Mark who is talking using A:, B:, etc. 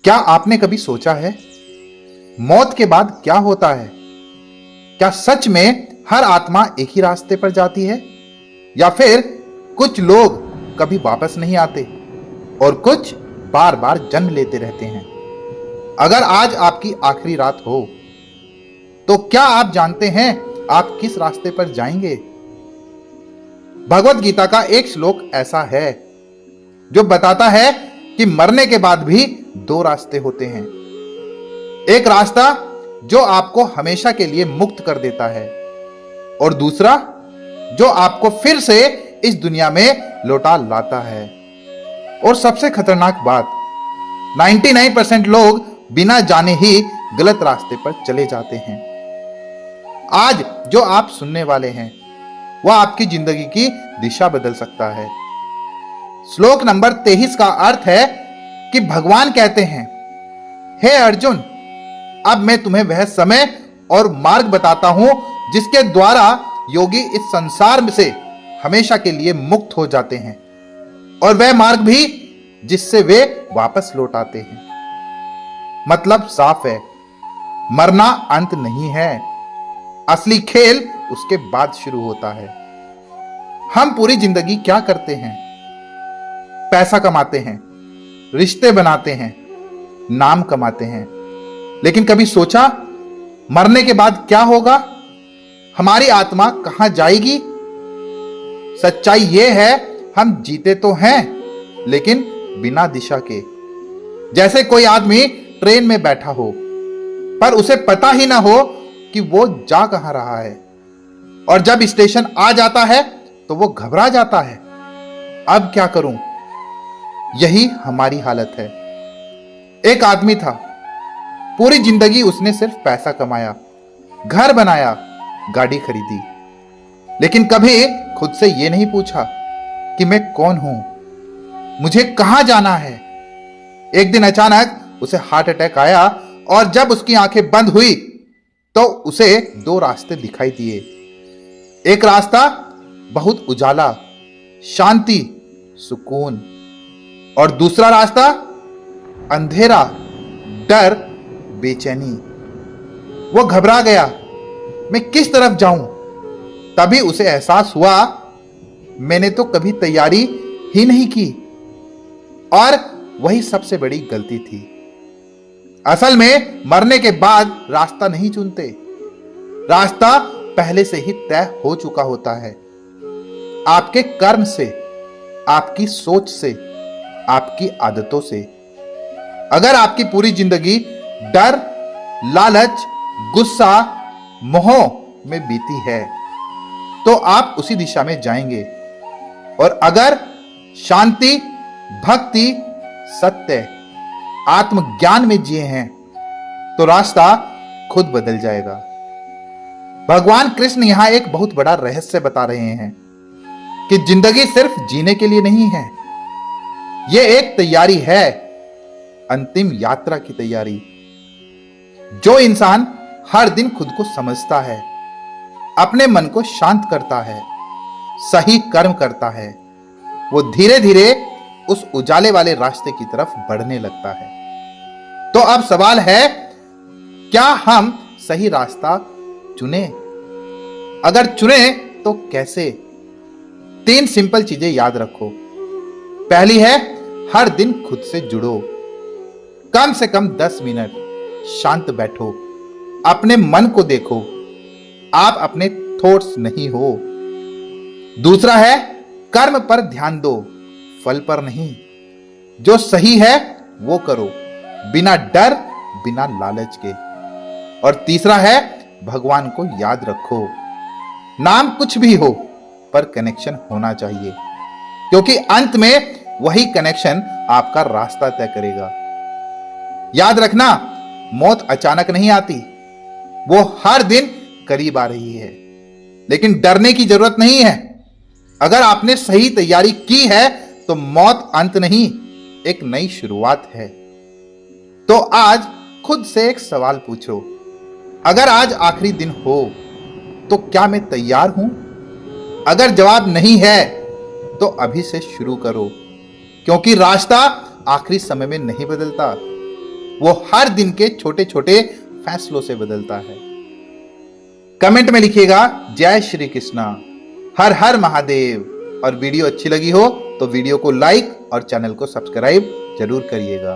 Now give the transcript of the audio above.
A: क्या आपने कभी सोचा है मौत के बाद क्या होता है? क्या सच में हर आत्मा एक ही रास्ते पर जाती है या फिर कुछ लोग कभी वापस नहीं आते और कुछ बार बार जन्म लेते रहते हैं? अगर आज आपकी आखिरी रात हो तो क्या आप जानते हैं आप किस रास्ते पर जाएंगे? भगवत गीता का एक श्लोक ऐसा है जो बताता है कि मरने के बाद भी दो रास्ते होते हैं। एक रास्ता जो आपको हमेशा के लिए मुक्त कर देता है और दूसरा जो आपको फिर से इस दुनिया में लौटा लाता है। और सबसे खतरनाक बात, 99% लोग बिना जाने ही गलत रास्ते पर चले जाते हैं। आज जो आप सुनने वाले हैं वह आपकी जिंदगी की दिशा बदल सकता है। श्लोक नंबर 23 का अर्थ है कि भगवान कहते हैं, हे अर्जुन, अब मैं तुम्हें वह समय और मार्ग बताता हूं जिसके द्वारा योगी इस संसार से हमेशा के लिए मुक्त हो जाते हैं और वह मार्ग भी जिससे वे वापस लौट आते हैं। मतलब साफ है, मरना अंत नहीं है, असली खेल उसके बाद शुरू होता है। हम पूरी जिंदगी क्या करते हैं? पैसा कमाते हैं, रिश्ते बनाते हैं, नाम कमाते हैं, लेकिन कभी सोचा मरने के बाद क्या होगा? हमारी आत्मा कहां जाएगी? सच्चाई यह है, हम जीते तो हैं लेकिन बिना दिशा के। जैसे कोई आदमी ट्रेन में बैठा हो पर उसे पता ही ना हो कि वो जा कहां रहा है, और जब स्टेशन आ जाता है तो वो घबरा जाता है, अब क्या करूं? यही हमारी हालत है। एक आदमी था, पूरी जिंदगी उसने सिर्फ पैसा कमाया, घर बनाया, गाड़ी खरीदी, लेकिन कभी खुद से यह नहीं पूछा कि मैं कौन हूं, मुझे कहां जाना है। एक दिन अचानक उसे हार्ट अटैक आया और जब उसकी आंखें बंद हुई तो उसे दो रास्ते दिखाई दिए। एक रास्ता बहुत उजाला, शांति, सुकून, और दूसरा रास्ता अंधेरा, डर, बेचैनी। वो घबरा गया, मैं किस तरफ जाऊं? तभी उसे एहसास हुआ, मैंने तो कभी तैयारी ही नहीं की, और वही सबसे बड़ी गलती थी। असल में मरने के बाद रास्ता नहीं चुनते, रास्ता पहले से ही तय हो चुका होता है। आपके कर्म से, आपकी सोच से, आपकी आदतों से। अगर आपकी पूरी जिंदगी डर, लालच, गुस्सा, मोह में बीती है तो आप उसी दिशा में जाएंगे, और अगर शांति, भक्ति, सत्य, आत्मज्ञान में जिए हैं तो रास्ता खुद बदल जाएगा। भगवान कृष्ण यहां एक बहुत बड़ा रहस्य बता रहे हैं कि जिंदगी सिर्फ जीने के लिए नहीं है, यह एक तैयारी है, अंतिम यात्रा की तैयारी। जो इंसान हर दिन खुद को समझता है, अपने मन को शांत करता है, सही कर्म करता है, वो धीरे धीरे उस उजाले वाले रास्ते की तरफ बढ़ने लगता है। तो अब सवाल है, क्या हम सही रास्ता चुने? अगर चुने तो कैसे? 3 सिंपल चीजें याद रखो। पहली है, हर दिन खुद से जुड़ो, कम से कम 10 मिनट शांत बैठो, अपने मन को देखो, आप अपने थॉट्स नहीं हो। दूसरा है, कर्म पर ध्यान दो, फल पर नहीं। जो सही है वो करो, बिना डर, बिना लालच के। और तीसरा है, भगवान को याद रखो, नाम कुछ भी हो पर कनेक्शन होना चाहिए, क्योंकि अंत में वही कनेक्शन आपका रास्ता तय करेगा। याद रखना, मौत अचानक नहीं आती, वो हर दिन करीब आ रही है, लेकिन डरने की जरूरत नहीं है। अगर आपने सही तैयारी की है तो मौत अंत नहीं, एक नई शुरुआत है। तो आज खुद से एक सवाल पूछो, अगर आज आखिरी दिन हो तो क्या मैं तैयार हूं? अगर जवाब नहीं है तो अभी से शुरू करो, क्योंकि रास्ता आखिरी समय में नहीं बदलता, वो हर दिन के छोटे छोटे फैसलों से बदलता है। कमेंट में लिखिएगा जय श्री कृष्णा, हर हर महादेव। और वीडियो अच्छी लगी हो तो वीडियो को लाइक और चैनल को सब्सक्राइब जरूर करिएगा।